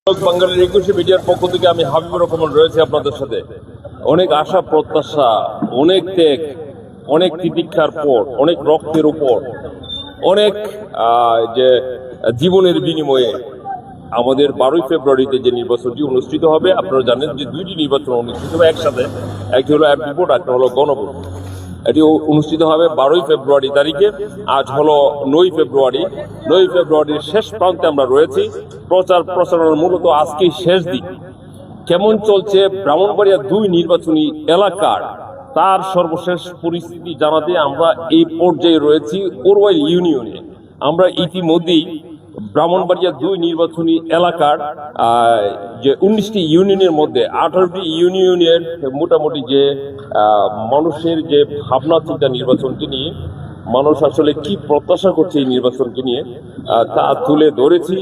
বাঙালির 21 মিডিয়ার পক্ষ থেকে আমি হাবিবুর রহমান রয়েছে আপনাদের সাথে। অনেক আশা প্রত্যাশা, অনেক ত্যাগ, অনেক তিতিক্ষার পর, অনেক রক্তের উপর, অনেক যে জীবনের বিনিময়ে আমাদের 12ই ফেব্রুয়ারিতে যে নির্বাচনটি অনুষ্ঠিত হবে। আপনারা জানেন যে দুইটি নির্বাচন অনুষ্ঠিত হবে একসাথে, একটি হলো অ্যাপ রিপোর্ট, একটা হলো গণভোট। এটি অনুষ্ঠিত হবে 12ই ফেব্রুয়ারি তারিখে। আজ হলো 9ই ফেব্রুয়ারি। 9ই ফেব্রুয়ারির শেষ প্রান্তে আমরা রয়েছি। প্রচারণার মূলত আজকেই শেষ দিক। কেমন চলছে ব্রাহ্মণবাড়িয়া 2 নির্বাচনী এলাকার তার সর্বশেষ পরিস্থিতি জানাতে আমরা এই পর্যায়ে রয়েছি ওরওয়াইল ইউনিয়নে। আমরা ইতিমধ্যেই ব্রাহ্মণবাড়িয়া 2 নির্বাচনী এলাকার যে 19টি ইউনিয়নের মধ্যে 18টি ইউনিয়নের মোটামুটি যে মানুষের যে ভাবনা চিন্তা নির্বাচনকে নিয়ে, মানুষ আসলে কি প্রত্যাশা করছে এই নির্বাচনকে নিয়ে, তা তুলে ধরেছি।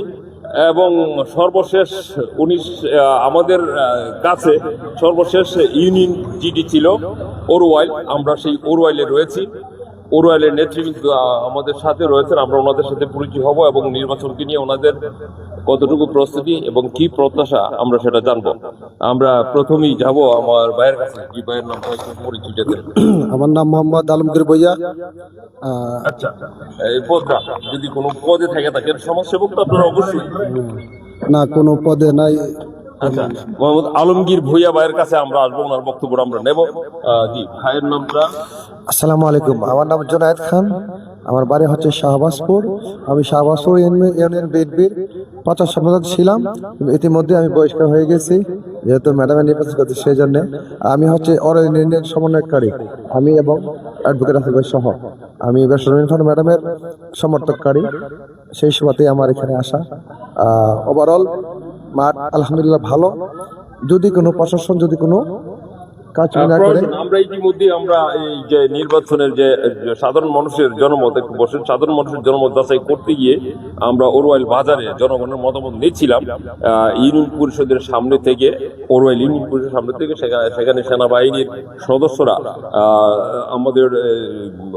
এবং সর্বশেষ আমাদের কাছে সর্বশেষ ইউনিয়ন যেটি ছিল ওরওয়াইল, আমরা সেই ওরওয়াইলে রয়েছি। ওরওয়াইলের নেতৃবৃন্দ আমাদের সাথে রয়েছেন, আমরা ওনাদের সাথে পরিচয় হব এবং নির্বাচনকে নিয়ে ওনাদের কতটুকু প্রস্তুতি এবং কি প্রত্যাশা আমরা সেটা জানবো। আমরা প্রথমেই যাব আমার ভাইয়ের কাছে। কি ভাইয়ের নাম, পরিচয়টা দেন। আমার নাম মোহাম্মদ আলমগীর ভুইয়া। আচ্ছা, এই পদটা যদি কোনো পদে থেকে থাকেন সমাজসেবক তো আপনারা অবশ্যই? না, কোনো পদে নাই। আচ্ছা, মোহাম্মদ আলমগীর ভুইয়া ভাইয়ের কাছে আমরা আসবো, ওনার বক্তব্য আমরা নেব। জি, ভাইয়ের নামটা? আসসালামু আলাইকুম, আমার নাম জুনায়েদ খান, আমার বাড়ি হচ্ছে শাহবাজপুর। আমি শাহবাজপুর ইউনিয়ন বিএনপির প্রচার সম্পাদক ছিলাম, ইতিমধ্যে আমি বহিষ্কার হয়ে গেছি যেহেতু ম্যাডামের নির্বাচন করতে, সেই জন্য আমি হচ্ছে ওরওয়াইল ইউনিয়ন সমন্বয়কারী, আমি এবং অ্যাডভোকেট আসিফ ভাই সহ আমি বেসরকারি খান ম্যাডামের সমর্থককারী। সেই সুবাদে আমার এখানে আসা। ওভারঅল মাঠ আলহামদুলিল্লাহ ভালো। যদি কোনো প্রশাসন যদি কোনো কাজ না করে, আমরা ইতিমধ্যে আমরা এই যে নির্বাচনের যে সাধারণ মানুষের জনমত, একটু বসেন, সাধারণ মানুষের জনমত যাচাই করতে গিয়ে আমরা ওরওয়াইল বাজারে জনগণের মতামত নিচ্ছিলাম ইউনিয়ন পরিষদের সামনে থেকে। ওরওয়াইল ইউনিয়ন পরিষদের সামনে থেকে সেখানে সেনাবাহিনীর সদস্যরা আমাদের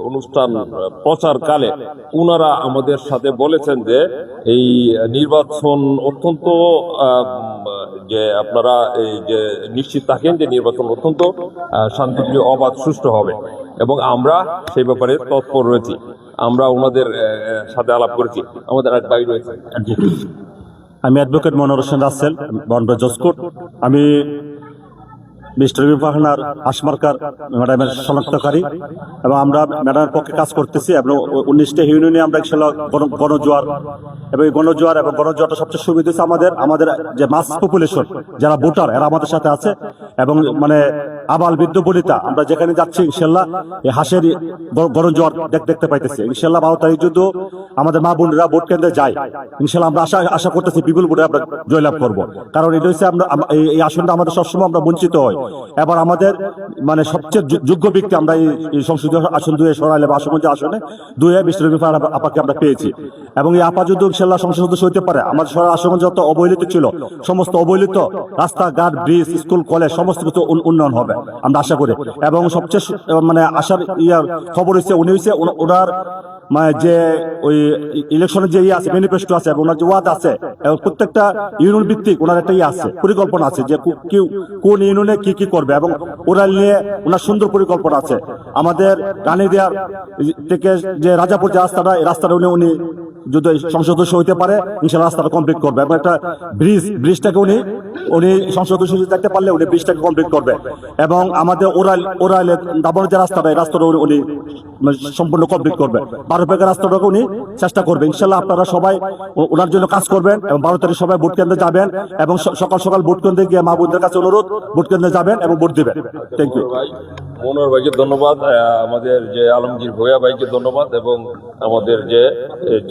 অনুষ্ঠান প্রচারকালে ওনারা আমাদের সাথে বলেছেন যে এই নির্বাচন অত্যন্ত যে আপনারা এই যে নিশ্চিত থাকেন যে নির্বাচন অত্যন্ত শান্তিপ্রিয়, অবাধ, সুষ্ঠু হবে এবং আমরা সেই ব্যাপারে তৎপর রয়েছি। আমরা ওনাদের সাথে আলাপ করেছি। আমাদের এক ভাই রয়েছে। আমি অ্যাডভোকেট মনোয়ার হোসেন রাসেল, বনবাড়ি জজকোর্ট। আমি মিস্টার পাহানার হাসমার্কার ম্যাডামের শনাক্তকারী এবং আমরা ম্যাডামের পক্ষে কাজ করতেছি। এবং 19টা ইউনিয়নে আমরা গণজোয়ার এবং গণজোয়ারটা সবচেয়ে সুবিধা হচ্ছে আমাদের যে মাস পপুলেশন যারা ভোটার, এরা আমাদের সাথে আছে এবং মানে আবাল বৃদ্ধ বনিতা আমরা যেখানে যাচ্ছি ইনশাল্লাহ এই হাঁসের গণজোয়ার দেখতে পাইতেছি। ইনশাল্লাহ 12 তারিখ যদি আমাদের মা বোনেরা ভোট কেন্দ্রে যায়, ইনশাল্লাহ আমরা আশা করতেছি বিপুল ভোটে আমরা জয়লাভ করবো। কারণ এটা হচ্ছে আমরা এই আসনটা আমাদের সবসময় আমরা বঞ্চিত হই। এবার আমাদের মানে সবচেয়ে যোগ্য ব্যক্তি আমরা এই সংসদীয় আসন 2 সরাইলে বা আশুগঞ্জ আসনে 2 মিস্টার আপাকে আমরা পেয়েছি এবং এই আপা যদি ইনশাল্লাহ সংসদ সদস্য হইতে পারে, আমাদের সরাই আশুগঞ্জ যত অবহেলিত ছিল সমস্ত অবহেলিত রাস্তাঘাট, ব্রিজ, স্কুল, কলেজ সমস্ত কিছু উন্নয়ন হবে আমরা আশা করি। এবং সবচেয়ে মানে আশার খবর হচ্ছে উনি হচ্ছে ওনার মানে যে ওই ইলেকশনের যে আছে ম্যানিফেস্টো আছে এবং ওনার যে ওয়াদ আছে এবং প্রত্যেকটা ইউনিয়ন ভিত্তিক ওনার একটা আছে, পরিকল্পনা আছে যে কোন ইউনিয়নে কি কি করবে এবং ওরা নিয়ে ওনার সুন্দর পরিকল্পনা আছে। আমাদের রানীদিয়ার থেকে যে রাজাপুর যে রাস্তাটা, এই রাস্তাটা উনি যদি সংসদ সদস্য হইতে পারে ইনশাল্লাহ রাস্তাটা কমপ্লিট করবে এবং একটা ব্রিজটাকে উনি সংসদ সদস্য থাকতে পারলে উনি ব্রিজটাকে কমপ্লিট করবে এবং আমাদের ওরাইলের দাবনের যে রাস্তাটা, এই রাস্তাটা উনি সম্পূর্ণ কমপ্লিট করবে। 12 পেকের রাস্তাটাকে উনি চেষ্টা করবে। ইনশাল্লাহ আপনারা সবাই ওনার জন্য কাজ করবেন এবং 12 তারিখ সবাই ভোট কেন্দ্রে যাবেন এবং সকাল ভোট কেন্দ্রে গিয়ে মা বোনদের কাছে অনুরোধ ভোট কেন্দ্রে যাবেন এবং ভোট দিবেন। Thank you. মনোহর ভাইকে ধন্যবাদ, আমাদের যে আলমগীর ভুইয়া ভাইকে ধন্যবাদ এবং আমাদের যে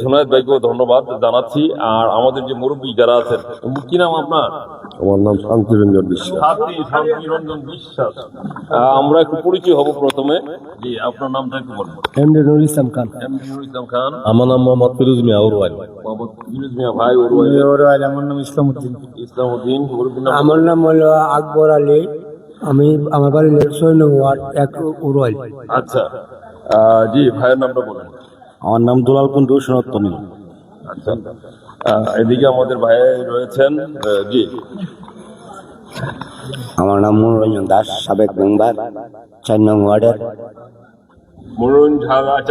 জুনায়েদ ভাইকেও ধন্যবাদ জানাচ্ছি। আর আমাদের যে মুরব্বী যারা আছেন, কি নাম আপনার? আমার নাম শান্তিরঞ্জন বিশ্বাস। শান্তিরঞ্জন বিশ্বাস। আমরা একটু পরিচয় হব প্রথমে। জি, আপনার নামটা একটু বলুন। এমডি নুরুল ইসলাম খান। এমডি নুরুল ইসলাম খান। আমার নাম মোহাম্মদ ফিরোজ মিয়া ওরওয়াইল। মোহাম্মদ ফিরোজ মিয়া ভাই ওরওয়াইল। আমার নাম ইসলামউদ্দিন। ইসলামউদ্দিন। মুরব্বীর নাম? আমার নাম হলো আকবর আলী, আমি আমার বাড়ি 6 ওয়ার্ড 1 ওরওয়াইল। আচ্ছা, জি ভাইয়ের নামটা বলেন। আমার নাম দুলাল কুন্ডু সনাতনী। আচ্ছা, এদিকে আমাদের ভাই রয়েছেন, জি। আমার নাম মনোরঞ্জন দাস, সাবেক মেম্বার 4 নং ওয়ার্ডের।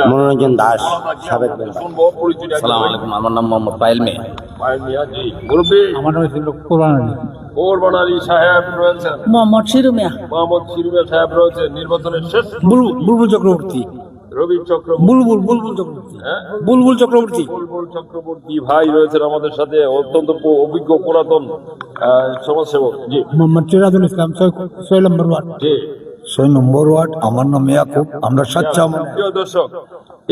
মনোরঞ্জন দাস, সাবেক মেম্বার। শুনবো পরিচয়টা। আসসালামু আলাইকুম, আমার নাম মোহাম্মদ পায়েল মে। ভাই মিয়া, জি। মুরব্বি আমার নাম ছিল কোরআন কোরবান আলী সাহেব রয়েছেন, মোহাম্মদ শিরুমিয়া, মোহাম্মদ শিরুমিয়া সাহেব রয়েছেন, নির্বাচনের শেষ বুলবুল চক্রবর্তী, রবি চক্রবর্তী, বুলবুল চক্রবর্তী, হ্যাঁ বুলবুল চক্রবর্তী, বুলবুল চক্রবর্তী ভাই রয়েছেন আমাদের সাথে, অত্যন্ত অভিজ্ঞ পুরাতন সমাজসেবক, জি। মোহাম্মদ সিরাজুল ইসলাম, 6 নম্বর ওয়ার্ড। জি। 6 নম্বর ওয়ার্ড। আমার নাম ইয়াকুব, আমরা সাচ্চা। প্রিয় দর্শক,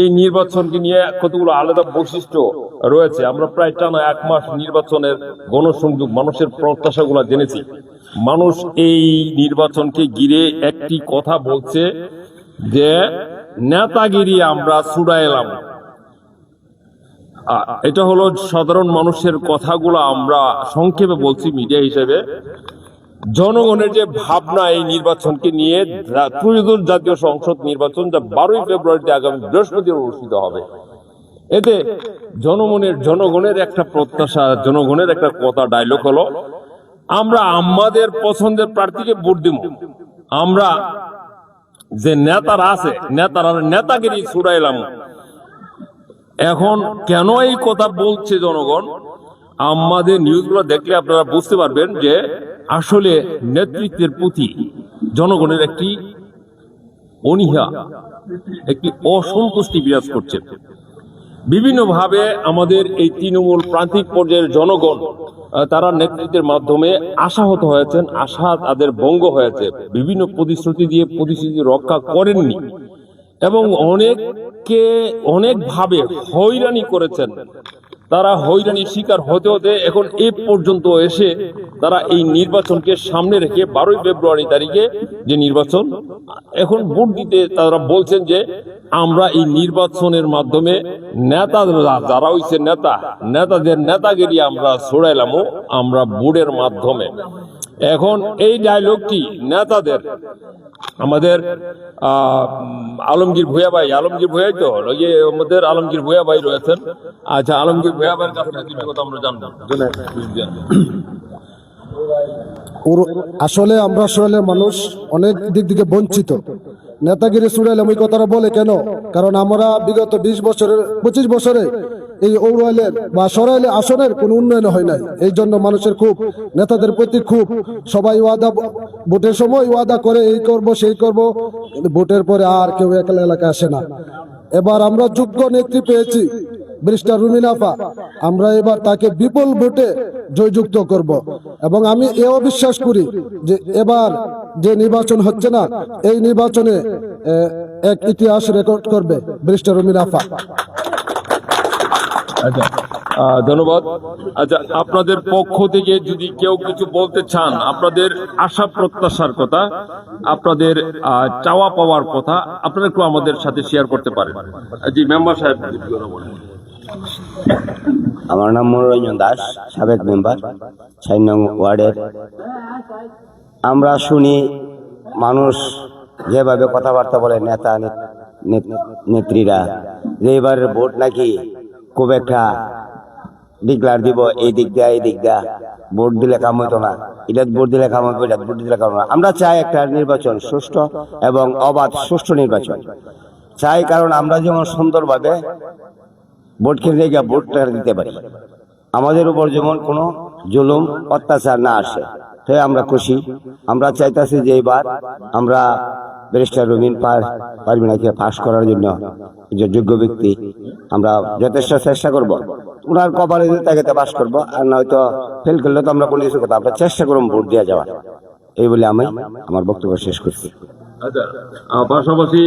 এই নির্বাচনকে নিয়ে কতগুলো আলাদা বৈশিষ্ট্য রয়েছে। আমরা প্রায় টানা 1 মাস নির্বাচনের গণসংযোগ, মানুষের প্রত্যাশাগুলো জেনেছি। মানুষ এই নির্বাচনকে ঘিরে একটি কথা বলছে যে নেতাগিরি আমরা ছুড়াইলাম। এটা হলো সাধারণ মানুষের কথাগুলো আমরা সংক্ষেপে বলছি মিডিয়া হিসেবে। জনগণের যে ভাবনা এই নির্বাচনকে নিয়ে, ত্রয়োদশ জাতীয় সংসদ নির্বাচন যা 12ই ফেব্রুয়ারিতে আগামী বৃহস্পতিবার অনুষ্ঠিত হবে, এতে জনগণের একটা প্রত্যাশা, জনগণের একটা কথা ডায়লগ হলো, আমরা আমাদের পছন্দের প্রার্থীকে ভোট দিব। আমরা যে নেতারা আছে, নেতাগিরি ছুড়াইলাম। এখন কেন এই কথা বলছে জনগণ, আমাদের নিউজগুলো দেখলে আপনারা বুঝতে পারবেন যে আসলে নেতৃত্বের প্রতি জনগণের একটি অনীহা, একটি অসন্তুষ্টি বিরাজ করছে। বিভিন্নভাবে আমাদের এই তৃণমূল প্রান্তিক পর্যায়ের জনগণ তারা নেতৃত্বের মাধ্যমে আশাহত হয়েছেন, আশা তাদের ভঙ্গ হয়েছে, বিভিন্ন প্রতিশ্রুতি দিয়ে প্রতিশ্রুতি রক্ষা করেননি এবং অনেকভাবে হয়রানি করেছেন। তারা হয়রানির শিকার হতে হতে এখন এ পর্যন্ত এসে তারা এই নির্বাচনকে সামনে রেখে 12ই ফেব্রুয়ারি তারিখে যে নির্বাচন, এখন ভোট দিতে তারা বলছেন যে আমরা এই নির্বাচনের মাধ্যমে যারা হইছে নেতাদের নেতাগিরি আমরা ছড়াইলাম আমরা ভোটের মাধ্যমে। এখন এই ডায়লগটি নেতাদের, আমাদের আলমগীর ভূঁইয়া ভাই, আলমগীর ভূঁইয়াই তো আমাদের আলমগীর ভূঁইয়া ভাই রয়েছেন। আচ্ছা, আলমগীর ভূঁইয়া ভাইয়ের কাছে কিছু কথা আমরা জানবো। আসলে আমরা মানুষ অনেক দিক থেকে বঞ্চিত। নেতাগিরি ছুড়াইলাম এই কথাটা বলে কেন? কারণ আমরা বিগত 25 বছরে এই ঔরআইলের বা সরাইলে আসনের কোনো উন্নয়ন হয় নাই। এই জন্য মানুষের খুব, নেতাদের প্রতি খুব, সবাই ওয়াদা, ভোটের সময় ওয়াদা করে এই করব সেই করব, ভোটের পরে আর কেউ এলাকায় আসে না। এবার আমরা যোগ্য নেত্রী পেয়েছি ব্যারিস্টার রুমিন আপা, আমরা এবার তাকে বিপুল ভোটে জয়যুক্ত করব এবং আমি এও বিশ্বাস করি যে এবার যে নির্বাচন হচ্ছে না, এই নির্বাচনে এক ইতিহাস রেকর্ড করবে ব্যারিস্টার রুমিন আপা। আচ্ছা, ধন্যবাদ। আচ্ছা, আপনাদের পক্ষ থেকে যদি কেউ কিছু বলতে চান, আপনাদের আশা প্রত্যাশার কথা, আপনাদের চাওয়া পাওয়ার কথা, আপনারা একটু আমাদের সাথে শেয়ার করতে পারেন। জি, মেম্বার সাহেব। আমার নাম মনোরঞ্জন দাস, সাবেক মেম্বার 4 নং ওয়ার্ডের। আমরা শুনি মানুষ যেভাবে কথাবার্তা বলে, নেত্রীরা, যে এবারের ভোট নাকি খুব একটা ডিক্লার দিব, এই দিক দিয়া ভোট দিলে কাম হইতো না, এটা ভোট দিলে কাম হবে, এটা ভোট দিলে কাম হবে না। আমরা চাই একটা নির্বাচন সুষ্ঠু এবং অবাধ সুষ্ঠু নির্বাচন চাই, কারণ আমরা যেমন সুন্দরভাবে ভোট কেন্দ্রে গিয়ে ভোটটা দিতে পারি, আমাদের উপর যেমন কোনো জুলুম অত্যাচার না আসে, তাই আমরা খুশি। আমরা চাইতেছি যে এবার আমরা ব্যারিস্টার রুমিন পারভিনাকে পাস করার জন্য, যে যোগ্য ব্যক্তি, আমরা যথেষ্ট চেষ্টা করব, ওনার কপালে তাকে পাস করবো, আর নয়তো ফেল করলে তো আমরা কোনো কিছু কথা, আমরা চেষ্টা করব ভোট দিয়ে যাওয়ার। এই বলে আমি আমার বক্তব্য শেষ করছি। আচ্ছা, পাশাপাশি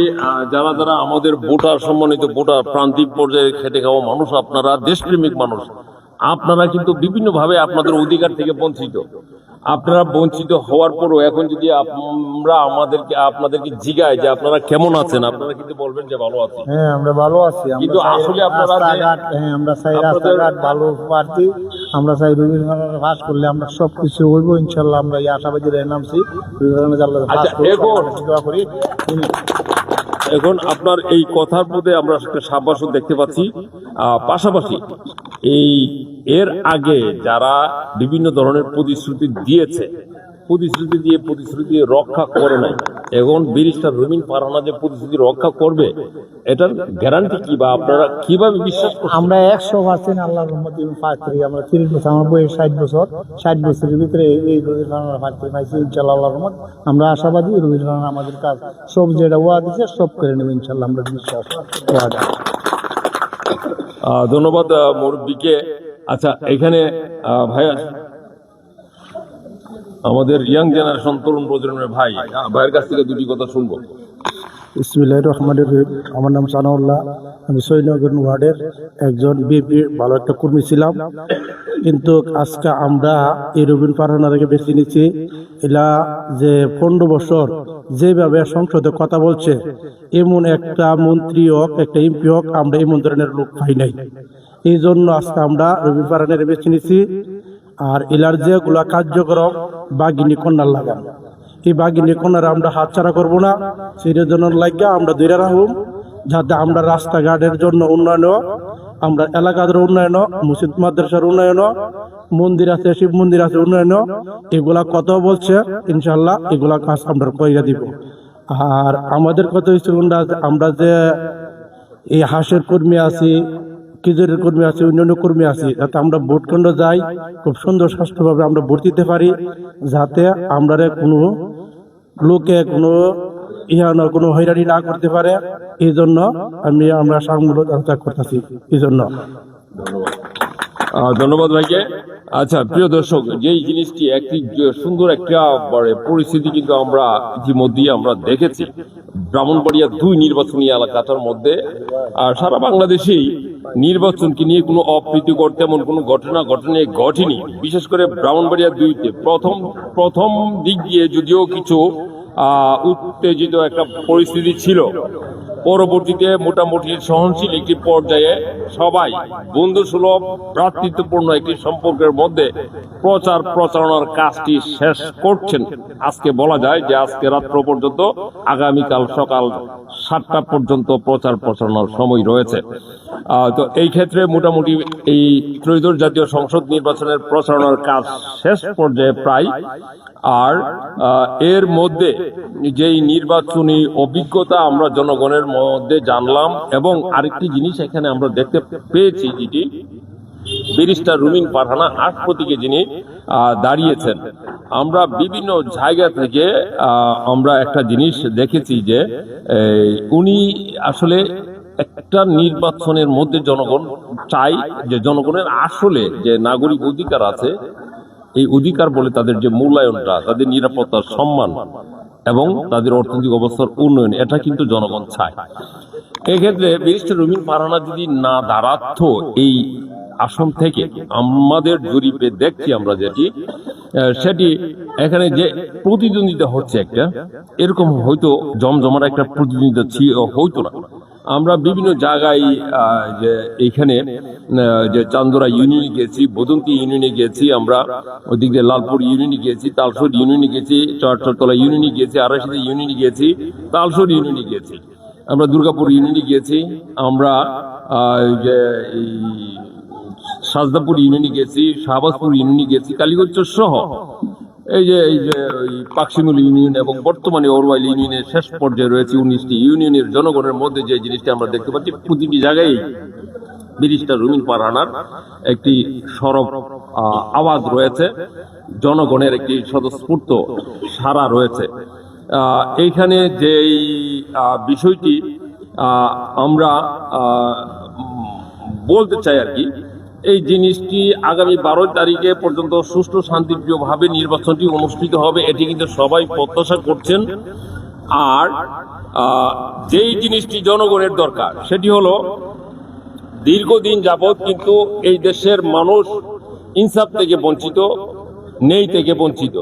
যারা আমাদের ভোটার, সম্মানিত ভোটার, প্রান্তিক পর্যায়ে খেটে খাওয়া মানুষ, আপনারা দেশপ্রেমিক মানুষ, আপনারা কিন্তু বিভিন্নভাবে আপনাদের অধিকার থেকে বঞ্চিত। আপনারা বঞ্চিত হওয়ার পরও এখন যদি আমরা আপনাদেরকে জিজ্ঞাই যে আপনারা কেমন আছেন, আপনারা কিন্তু বলবেন যে ভালো আছি। হ্যাঁ, আমরা ভালো আছি। কিন্তু আসলে আপনারা আমরা চাই রাস্তাঘাট ভালো প্রার্থী, আমরা চাই বিভিন্ন পাস করলে আমরা সবকিছু হইব ইনশাল্লাহ। আমরা এই আশাবাদী নামছি। এখন আপনার এই কথার মধ্যে আমরা একটা সাব্যস্ত দেখতে পাচ্ছি। পাশাপাশি এই এর আগে যারা বিভিন্ন ধরনের প্রতিশ্রুতি দিয়েছে, প্রতিশ্রুতি রক্ষা করে নাই, এখন ব্যারিস্টার রুমিন ফারহানা যে প্রতিশ্রুতি রক্ষা করবে এটার গ্যারান্টি কি, বা আপনারা কিভাবে বিশ্বাস করছেন? আমরা 100% আল্লাহর রহমতে পাস করি। আমরা 30 বছর, আমার বয়স 60 বছরের ভিতরে এই রবিন ফারহানা পাস করে পাইছি ইনশাআল্লাহ। আল্লাহর রহমত আমরা আশাবাদী, রবিন ফারহানা আমাদের কাজ সব যেটা ওয়া দিচ্ছে সব করে নেবে ইনশাআল্লাহ, আমরা বিশ্বাস ওয়াদা। ধন্যবাদ মুরব্বীকে। আচ্ছা, এখানে ভাইয়া আমাদের ইয়াং জেনারেশন, তরুণ প্রজন্মের ভাইয়ের কাছ থেকে দুটি কথা শুনবো। বিসমিল্লাহির রহমানির রহিম। আমার নাম সানাউল্লাহ, আমি সৈনগর ওয়ার্ডের একজন বিএনপি ভালো একটা কর্মী ছিলাম, কিন্তু আজকে আমরা এই রবিন ফারহানাকে বেছে নিচ্ছি। এলা যে 15 বছর যেভাবে সংসদে কথা বলছে, এমন একটা মন্ত্রী হোক, একটা এমপি হোক, আমরা এমন ধরনের লোক পাই নাই। এই জন্য আজকে আমরা রবিন ফারহানাকে বেছে নিচ্ছি। আর এলার যেগুলা কার্যক্রম বাগিনী কন্যার লাগান, এই বাগিনী কন্যার আমরা হাতছাড়া করবো না। সেটার জন্য লাগিয়া আমরা ধরে রাখুন, যাতে আমরা রাস্তাঘাটের জন্য উন্নয়ন, আমরা এলাকাদের উন্নয়ন, মসজিদ মাদ্রাসার উন্নয়ন, মন্দির আছে, শিব মন্দির আছে উন্নয়ন, এগুলা কত বলছে ইনশাল্লাহ এগুলা কাজ আমরা কইরা দিব। আর আমাদের কত হচ্ছে, আমরা যে এই হাঁসের কর্মী আছি, কিজোরের কর্মী আছে, উন্নয়ন কর্মী আছে, যাতে আমরা ভোট কেন্দ্র যাই খুব সুন্দর স্বাস্থ্যভাবে আমরা ভোট দিতে পারি, যাতে আমরা কোনো লোকে কোনো কোনো হয়রানি না করতে পারে। এই জন্য আমরা সাংমূলক করতেছি এই জন্য। ধন্যবাদ ভাইকে। আচ্ছা প্রিয় দর্শক, যেই জিনিসটি একটি সুন্দর একটা পরিস্থিতি কিন্তু আমরা ইতিমধ্যেই আমরা দেখেছি ব্রাহ্মণবাড়িয়া 2 নির্বাচনী এলাকাটার মধ্যে। আর সারা বাংলাদেশেই নির্বাচনকে নিয়ে কোনো অপ্রীতিকর তেমন কোনো ঘটনা ঘটেনি, বিশেষ করে ব্রাহ্মণবাড়িয়া 2-তে প্রথম দিক দিয়ে যদিও কিছু উত্তেজিত একটা পরিস্থিতি ছিল, পরবর্তীতে মোটামুটি সহনশীল একটি পর্যায়ে সবাই বন্ধুসুলভ ভ্রাতৃত্বপূর্ণ একটি সম্পর্কের মধ্যে প্রচারণার কাজটি শেষ করছেন। আজকে বলা যায় যে আজকে রাত্র পর্যন্ত, আগামীকাল সকাল 7টা পর্যন্ত প্রচারণার সময় রয়েছে। তো এই ক্ষেত্রে মোটামুটি এই ত্রয়োদশ জাতীয় সংসদ নির্বাচনের প্রচারণার কাজ শেষ পর্যায়ে প্রায়। আর এর মধ্যে যেই নির্বাচনী অভিজ্ঞতা আমরা জনগণের মধ্যে জানলাম, এবং আরেকটি জিনিস এখানে আমরা দেখতে পেয়েছি, যেটি ব্যারিস্টার রুমিন ফারহানা 8 প্রতীকে যিনি দাঁড়িয়েছেন। আমরা বিভিন্ন জায়গা থেকে আমরা একটা জিনিস দেখেছি যে উনি আসলে একটা নির্বাচনের মধ্যে জনগণ চাই যে জনগণের আসলে যে নাগরিক অধিকার আছে, এই অধিকার বলে তাদের যে মূল্যায়নটা, তাদের নিরাপত্তার সম্মান এবং তাদের অর্থনৈতিক অবস্থার উন্নয়ন, এটা কিন্তু জনগণ চায়। এক্ষেত্রে ব্যারিস্টার রুমিন ফারহানা যদি না দাঁড়াত এই আসন থেকে, আমাদের জরিপে দেখছি আমরা যেটি, সেটি এখানে যে প্রতিদ্বন্দ্বিতা হচ্ছে একটা, এরকম হয়তো জমজমার একটা প্রতিদ্বন্দ্বিতা হইতো না। আমরা বিভিন্ন জায়গায় যে এখানে যে চান্দরা ইউনিয়নে গেছি, বদন্তি ইউনিয়নে গেছি, আমরা ওইদিক দিয়ে লালপুর ইউনিয়নে গেছি, তালসর ইউনিয়নে গেছি, চরতলা ইউনিয়নে গেছি, আড়াইশিতে ইউনিয়নে গেছি, তালসর ইউনিয়নে গেছি, আমরা দুর্গাপুর ইউনিয়নে গেছি, আমরা যে এই সাজদাপুর ইউনিয়নে গেছি, শাহবাজপুর ইউনিয়নে গেছি, কালীগঞ্জ সহ এই যে ওই পাকশিমুল ইউনিয়ন এবং বর্তমানে ওরওয়াইল ইউনিয়নের শেষ পর্যায়ে রয়েছে 19টি ইউনিয়নের জনগণের মধ্যে যে জিনিসটা আমরা দেখতে পাচ্ছি, প্রতিটি জায়গায় ব্যারিস্টার রুমিন ফারহানার একটি সরব আওয়াজ রয়েছে, জনগণের একটি স্বতঃস্ফূর্ত সাড়া রয়েছে। এইখানে যে বিষয়টি আমরা বলতে চাই আর কি, এই জিনিসটি আগামী 12 তারিখে পর্যন্ত সুষ্ঠু শান্তিপ্রিয়ভাবে নির্বাচনটি অনুষ্ঠিত হবে, এটি কিন্তু সবাই প্রত্যাশা করছেন। আর যেই জিনিসটি জনগণের দরকার সেটি হলো, দীর্ঘদিন যাবৎ কিন্তু এই দেশের মানুষ ইনসাফ থেকে বঞ্চিত, ন্যায় থেকে বঞ্চিত।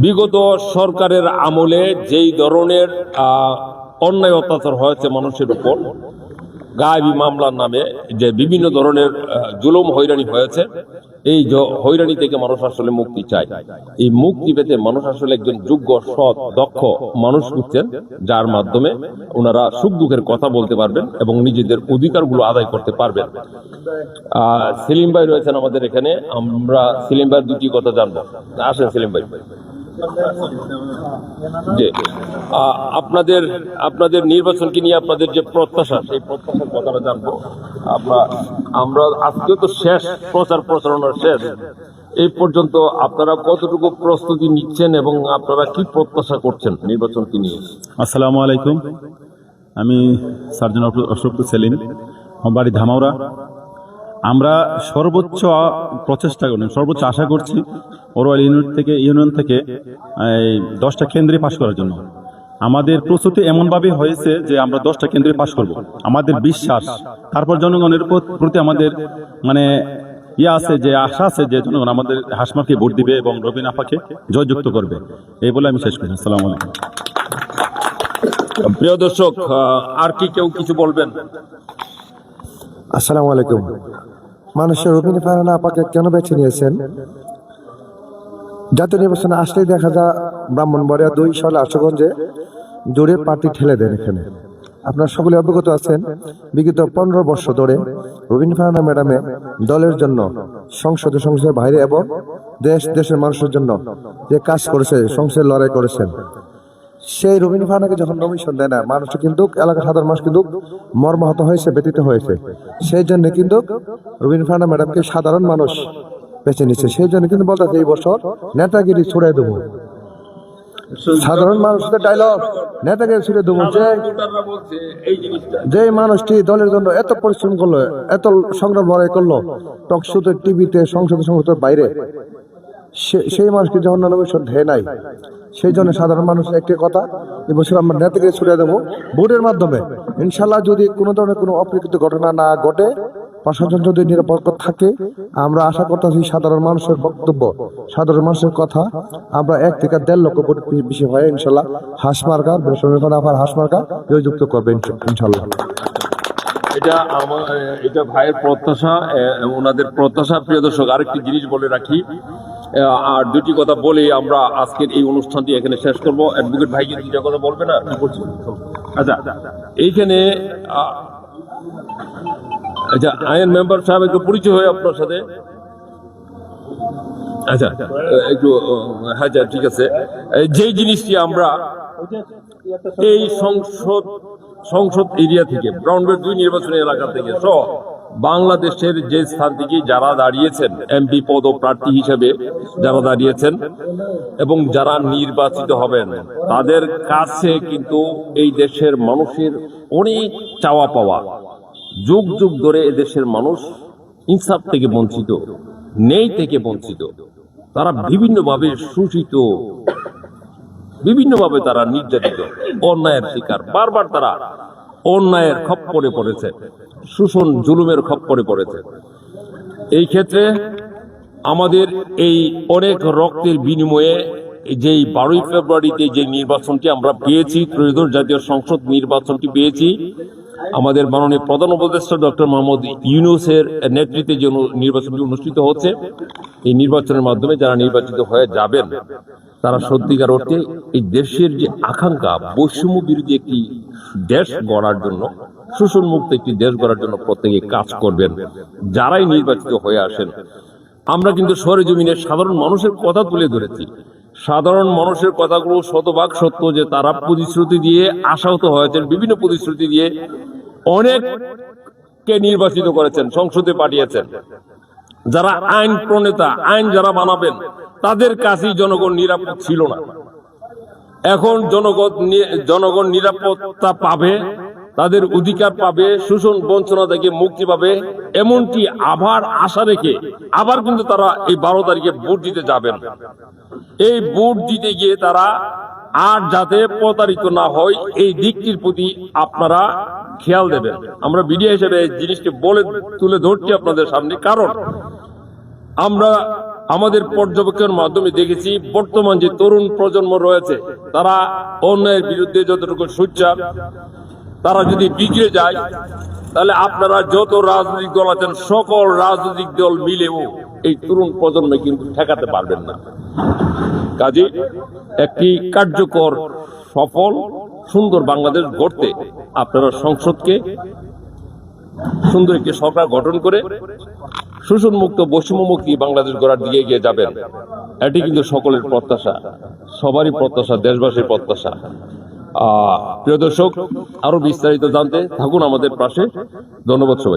বিগত সরকারের আমলে যেই ধরনের অন্যায় অত্যাচার হয়েছে মানুষের উপর, গায়েবী মামলার নামে যে বিভিন্ন ধরনের জুলুম হয়রানি হয়েছে, এই হয়রানি থেকে মানুষ আসলে মুক্তি চায়। এই মুক্তি পেতে মানুষ আসলে একজন যোগ্য, সৎ, দক্ষ মানুষ খুঁজছেন, যার মাধ্যমে ওনারা সুখ দুঃখের কথা বলতে পারবেন এবং নিজেদের অধিকারগুলো আদায় করতে পারবেন। সেলিম ভাই রয়েছেন আমাদের এখানে, আমরা সেলিম ভাইয়ের দুটি কথা জানবো। আসেন সেলিম ভাই। জি, আপনাদের নির্বাচনকে নিয়ে আপনাদের যে প্রত্যাশা, সেই প্রত্যাশার কথাটা জানবো। আমরা আজকে তো শেষ, প্রচারণার শেষ, এই পর্যন্ত আপনারা কতটুকু প্রস্তুতি নিচ্ছেন এবং আপনারা কি প্রত্যাশা করছেন নির্বাচনকে নিয়ে? আসসালামু আলাইকুম, আমি সার্জন অশোক সেলিম, আমার বাড়ি ধামাউরা। আমরা সর্বোচ্চ প্রচেষ্টা করি, সর্বোচ্চ আশা করছি ওরওয়াল ইউনিয়ন থেকে এই 10টা কেন্দ্রে পাশ করার জন্য। আমাদের প্রস্তুতি এমনভাবে হয়েছে যে আমরা 10টা কেন্দ্রে পাশ করব, আমাদের বিশ্বাস। তারপর জনগণের প্রতি আমাদের মানে আছে, যে আশা আছে যে জনগণ আমাদের হাসমাকে ভোট দিবে এবং রবিন আপাকে জয়যুক্ত করবে। এই বলে আমি শেষ করি। আসসালামু আলাইকুম। প্রিয় দর্শক, আর কি কেউ কিছু বলবেন? আসসালামু আলাইকুম। মানুষের রবিন ফারহানা আপাকে কেন বেছে নিয়েছেন? জাতীয় নির্বাচনে আসলেই দেখা যায় ব্রাহ্মণবাড়িয়া 2 সালে আশুগঞ্জে জোরে পার্টি ঠেলে দেন। এখানে আপনারা সকলে অবগত আছেন, বিগত 15 বছর ধরে রবিন ফারহানা ম্যাডামে দলের জন্য সংসদের বাইরে এবং দেশের মানুষের জন্য যে কাজ করেছে, সংসদে লড়াই করেছেন। সেই রবিন ফারহানাকে যখন নমিশন দেয় না, মানুষ কিন্তু, এলাকার সাধারণ মানুষ কিন্তু মর্মাহত হয়েছে, ব্যতীত হয়েছে। সেই জন্য কিন্তু রবিন ফারহানা ম্যাডামকে সাধারণ মানুষ বেছে নিচ্ছে। সেই জন্য কিন্তু বলতে এই বছর নেতাগিরি ছুড়ে দেবো, সাধারণ মানুষের ডায়লগ, নেতাগিরি ছুড়ে দেবো। যে মানুষটি দলের জন্য এত পরিশ্রম করলো, এত সংগ্রাম লড়াই করলো, টকশোতে, টিভিতে, সংসদের বাইরে, সেই মানুষকে যখন নমিশন দেয় নাই, সেই জন্য সাধারণ মানুষের একটি কথা, এবছর আমরা নেতাগিরি ছুড়ে দেবো ভোটের মাধ্যমে। ইনশাল্লাহ যদি কোনো ধরনের কোনো অপ্রীত ঘটনা না ঘটে, প্রশাসন যদি নিরাপদ থাকে, আমরা আশা করতেছি সাধারণ মানুষের বক্তব্য, সাধারণ মানুষের কথা আমরা 1 থেকে 1.5 লক্ষ ভোট বেশি হয় ইনশাল্লাহ হাসমার্কা, হাসমার্কা জয়যুক্ত করবে ইনশাল্লাহ। এটা ভাইয়ের প্রত্যাশা, ওনাদের প্রত্যাশা। প্রিয় দর্শক, আরেকটি জিনিস বলে রাখি, আর দুটি কথা বলে আমরা আজকের এই অনুষ্ঠানটি এখানে শেষ করবো। অ্যাডভোকেট ভাই কি দুইটা কথা বলবে না? আচ্ছা, এইখানে আচ্ছা, আইন মেম্বার সাহেব একটু পরিচয় হয় আপনার সাথে। আচ্ছা, একটু, হ্যাঁ ঠিক আছে। যেই জিনিসটি আমরা এই সংসদ এরিয়া থেকে, ব্রাউনবেড 2 নির্বাচনী এলাকা থেকে সহ বাংলাদেশের যে স্থান থেকে যারা দাঁড়িয়েছেন, এমপি পদ প্রার্থী হিসেবে যারা দাঁড়িয়েছেন এবং যারা নির্বাচিত হবেন, তাদের কাছে কিন্তু এই দেশের মানুষের অনেক চাওয়া পাওয়া। যুগ যুগ ধরে এদেশের মানুষ ইনসাফ থেকে বঞ্চিত, ন্যায় থেকে বঞ্চিত। তারা বিভিন্নভাবে শোষিত, বিভিন্নভাবে তারা নির্যাতিত, অন্যায়ের শিকার। বারবার তারা অন্যায়ের খপ্পরে পড়েছে, শোষণ জুলুমের খপ্পরে পড়েছে। এই ক্ষেত্রে আমাদের এই অনেক রক্তের বিনিময়ে যেই 12ই ফেব্রুয়ারিতে যে নির্বাচনটি আমরা পেয়েছি, ত্রয়োদশ জাতীয় সংসদ নির্বাচনটি পেয়েছি, আমাদের মাননীয় প্রধান উপদেষ্টা ডক্টর মোহাম্মদ ইউনূসের নেতৃত্বে যে নির্বাচনটি অনুষ্ঠিত হচ্ছে, এই নির্বাচনের মাধ্যমে যারা নির্বাচিত হয়ে যাবেন, তারা সত্যিকার অর্থে এই দেশের যে আকাঙ্ক্ষা, বৈষম্য বিরোধী একটি দেশ গড়ার জন্য, শোষণ মুক্ত একটি দেশ গড়ার জন্য প্রত্যেকে কাজ করবেন। যারাই নির্বাচিত হয়ে আসেন, আমরা কিন্তু শহরে জমিনের সাধারণ মানুষের কথা তুলে ধরেছি। সাধারণ মানুষের কথাগুলো শতভাগ সত্য, যে তারা প্রতিশ্রুতি দিয়ে আশাহত হয়েছেন, বিভিন্ন প্রতিশ্রুতি দিয়ে অনেককে নির্বাচিত করেছেন, সংসদে পাঠিয়েছেন। যারা আইন প্রণেতা, আইন যারা বানাবেন, তাদের কাছেই জনগণ নিরাপদ ছিল না। এখন জনগণ নিরাপত্তা পাবে, তাদের অধিকার পাবে, শোষণ বঞ্চনা থেকে মুক্তি পাবে, এমনটি আবার আশা রেখে আবার কিন্তু তারা এই 12 তারিখে ভোট দিতে যাবেন। এই ভোট দিতে গিয়ে তারা আর যাতে প্রতারিত না হয়, এই দিকটির প্রতি আপনারা খেয়াল দেবেন। আমরা মিডিয়া হিসেবে এই জিনিসটি বলে তুলে ধরছি আপনাদের সামনে, কারণ আমরা আমাদের পর্যবেক্ষণের মাধ্যমে দেখেছি বর্তমান যে তরুণ প্রজন্ম রয়েছে, তারা অন্যায়ের বিরুদ্ধে যতটুকু সোচ্চার, তারা যদি বিগড়ে যায়, তাহলে আপনারা যত রাজনৈতিক দল আছেন, সকল রাজনৈতিক দল মিলেও এই তরুণ প্রজন্মে কিন্তু ঠেকাতে পারবেন না। কাজে একটি কার্যকর, সফল, সুন্দর বাংলাদেশ গড়তে আপনারা সংসদকে সুন্দর একটি সরকার গঠন করে শোষণমুক্ত, বৈষম্যমুক্ত বাংলাদেশ গড়ার দিকে এগিয়ে যাবেন। এটি কিন্তু সকলের প্রত্যাশা, সবারই প্রত্যাশা, দেশবাসীর প্রত্যাশা। প্রিয় দর্শক, আরো বিস্তারিত জানতে থাকুন আমাদের পাশে। ধন্যবাদ সবাই।